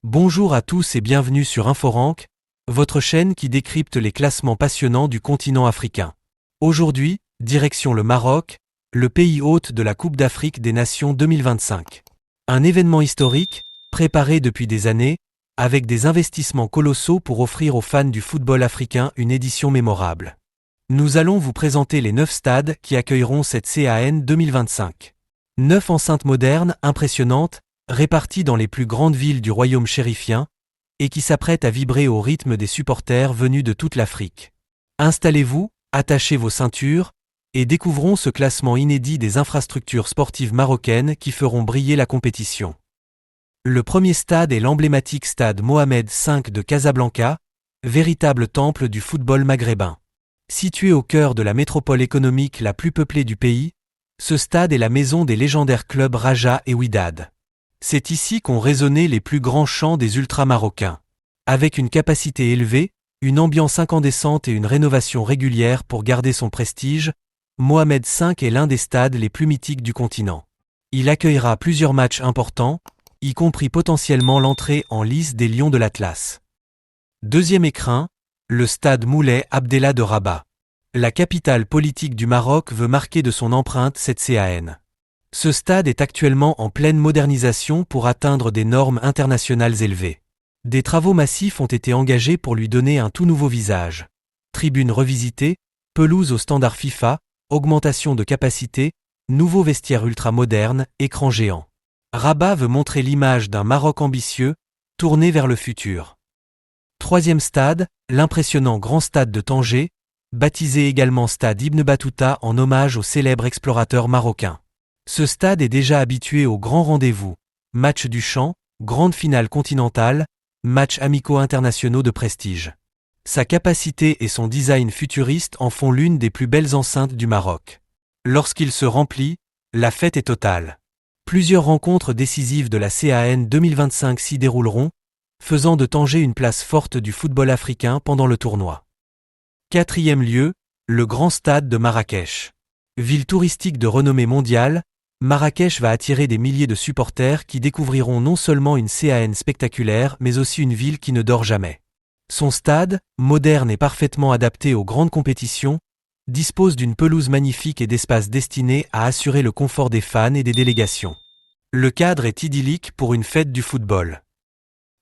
Bonjour à tous et bienvenue sur InfoRank, votre chaîne qui décrypte les classements passionnants du continent africain. Aujourd'hui, direction le Maroc, le pays hôte de la Coupe d'Afrique des Nations 2025. Un événement historique, préparé depuis des années, avec des investissements colossaux pour offrir aux fans du football africain une édition mémorable. Nous allons vous présenter les 9 stades qui accueilleront cette CAN 2025. 9 enceintes modernes, impressionnantes, réparties dans les plus grandes villes du royaume chérifien, et qui s'apprêtent à vibrer au rythme des supporters venus de toute l'Afrique. Installez-vous, attachez vos ceintures, et découvrons ce classement inédit des infrastructures sportives marocaines qui feront briller la compétition. Le premier stade est l'emblématique stade Mohamed V de Casablanca, véritable temple du football maghrébin. Situé au cœur de la métropole économique la plus peuplée du pays, ce stade est la maison des légendaires clubs Raja et Wydad. C'est ici qu'ont résonné les plus grands chants des ultra-marocains. Avec une capacité élevée, une ambiance incandescente et une rénovation régulière pour garder son prestige, Mohamed V est l'un des stades les plus mythiques du continent. Il accueillera plusieurs matchs importants, y compris potentiellement l'entrée en lice des Lions de l'Atlas. Deuxième écrin, le stade Moulay Abdellah de Rabat. La capitale politique du Maroc veut marquer de son empreinte cette CAN. Ce stade est actuellement en pleine modernisation pour atteindre des normes internationales élevées. Des travaux massifs ont été engagés pour lui donner un tout nouveau visage. Tribunes revisitées, pelouse aux standards FIFA, augmentation de capacité, nouveaux vestiaires ultra-modernes, écran géant. Rabat veut montrer l'image d'un Maroc ambitieux, tourné vers le futur. Troisième stade, l'impressionnant Grand Stade de Tanger, baptisé également Stade Ibn Battuta en hommage au célèbre explorateur marocain. Ce stade est déjà habitué aux grands rendez-vous, matchs du champ, grande finale continentale, matchs amicaux internationaux de prestige. Sa capacité et son design futuriste en font l'une des plus belles enceintes du Maroc. Lorsqu'il se remplit, la fête est totale. Plusieurs rencontres décisives de la CAN 2025 s'y dérouleront, faisant de Tanger une place forte du football africain pendant le tournoi. Quatrième lieu, le Grand Stade de Marrakech. Ville touristique de renommée mondiale, Marrakech va attirer des milliers de supporters qui découvriront non seulement une CAN spectaculaire mais aussi une ville qui ne dort jamais. Son stade, moderne et parfaitement adapté aux grandes compétitions, dispose d'une pelouse magnifique et d'espaces destinés à assurer le confort des fans et des délégations. Le cadre est idyllique pour une fête du football.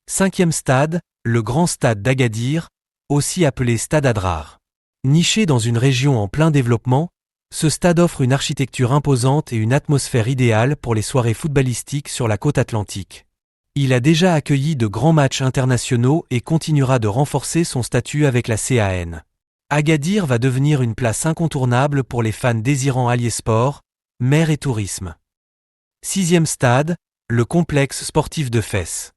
Cinquième stade, le Grand Stade d'Agadir, aussi appelé Stade Adrar. Niché dans une région en plein développement, ce stade offre une architecture imposante et une atmosphère idéale pour les soirées footballistiques sur la côte atlantique. Il a déjà accueilli de grands matchs internationaux et continuera de renforcer son statut avec la CAN. Agadir va devenir une place incontournable pour les fans désirant allier sport, mer et tourisme. Sixième stade, le complexe sportif de Fès.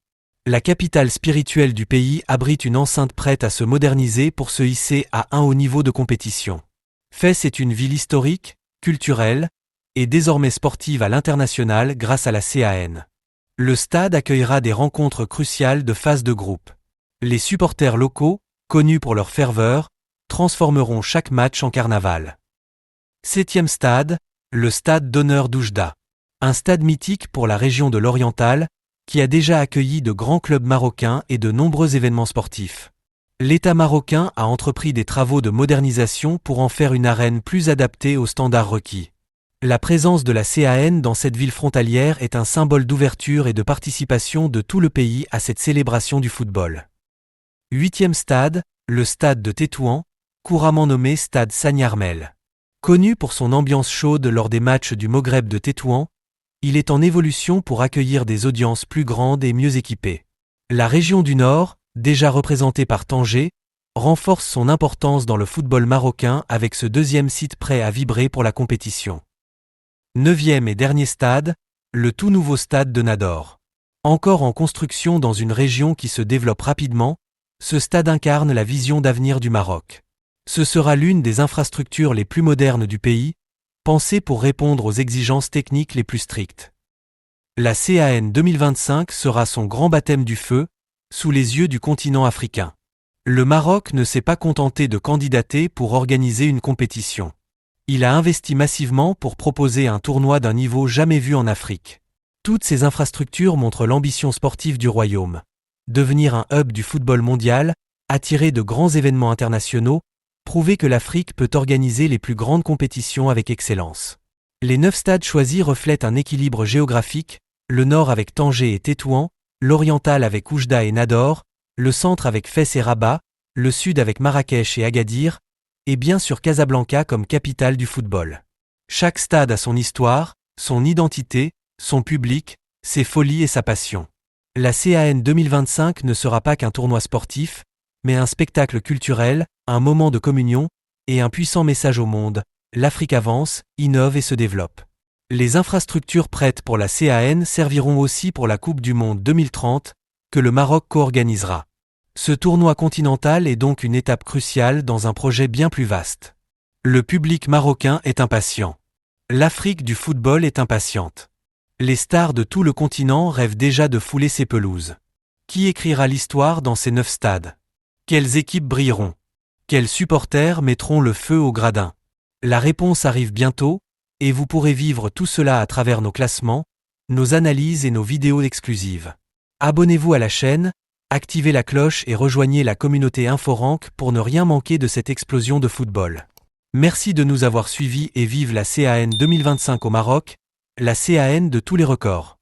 La capitale spirituelle du pays abrite une enceinte prête à se moderniser pour se hisser à un haut niveau de compétition. Fès est une ville historique, culturelle, et désormais sportive à l'international grâce à la CAN. Le stade accueillera des rencontres cruciales de phase de groupe. Les supporters locaux, connus pour leur ferveur, transformeront chaque match en carnaval. Septième stade, le stade d'honneur d'Oujda. Un stade mythique pour la région de l'Oriental, qui a déjà accueilli de grands clubs marocains et de nombreux événements sportifs. L'État marocain a entrepris des travaux de modernisation pour en faire une arène plus adaptée aux standards requis. La présence de la CAN dans cette ville frontalière est un symbole d'ouverture et de participation de tout le pays à cette célébration du football. Huitième stade, le stade de Tétouan, couramment nommé stade Sani Armel. Connu pour son ambiance chaude lors des matchs du Maghreb de Tétouan, il est en évolution pour accueillir des audiences plus grandes et mieux équipées. La région du Nord, déjà représentée par Tanger, renforce son importance dans le football marocain avec ce deuxième site prêt à vibrer pour la compétition. Neuvième et dernier stade, le tout nouveau stade de Nador. Encore en construction dans une région qui se développe rapidement, ce stade incarne la vision d'avenir du Maroc. Ce sera l'une des infrastructures les plus modernes du pays, pensée pour répondre aux exigences techniques les plus strictes. La CAN 2025 sera son grand baptême du feu, sous les yeux du continent africain. Le Maroc ne s'est pas contenté de candidater pour organiser une compétition. Il a investi massivement pour proposer un tournoi d'un niveau jamais vu en Afrique. Toutes ces infrastructures montrent l'ambition sportive du royaume. devenir un hub du football mondial, attirer de grands événements internationaux, prouver que l'Afrique peut organiser les plus grandes compétitions avec excellence. Les 9 stades choisis reflètent un équilibre géographique, le nord avec Tanger et Tétouan, l'oriental avec Oujda et Nador, le centre avec Fès et Rabat, le sud avec Marrakech et Agadir, et bien sûr Casablanca comme capitale du football. Chaque stade a son histoire, son identité, son public, ses folies et sa passion. La CAN 2025 ne sera pas qu'un tournoi sportif, mais un spectacle culturel, un moment de communion, et un puissant message au monde. L'Afrique avance, innove et se développe. Les infrastructures prêtes pour la CAN serviront aussi pour la Coupe du Monde 2030, que le Maroc co-organisera. Ce tournoi continental est donc une étape cruciale dans un projet bien plus vaste. Le public marocain est impatient. L'Afrique du football est impatiente. Les stars de tout le continent rêvent déjà de fouler ces pelouses. Qui écrira l'histoire dans ces 9 stades? Quelles équipes brilleront? Quels supporters mettront le feu au gradin? La réponse arrive bientôt, et vous pourrez vivre tout cela à travers nos classements, nos analyses et nos vidéos exclusives. Abonnez-vous à la chaîne, activez la cloche et rejoignez la communauté Inforank pour ne rien manquer de cette explosion de football. Merci de nous avoir suivis et vive la CAN 2025 au Maroc, la CAN de tous les records.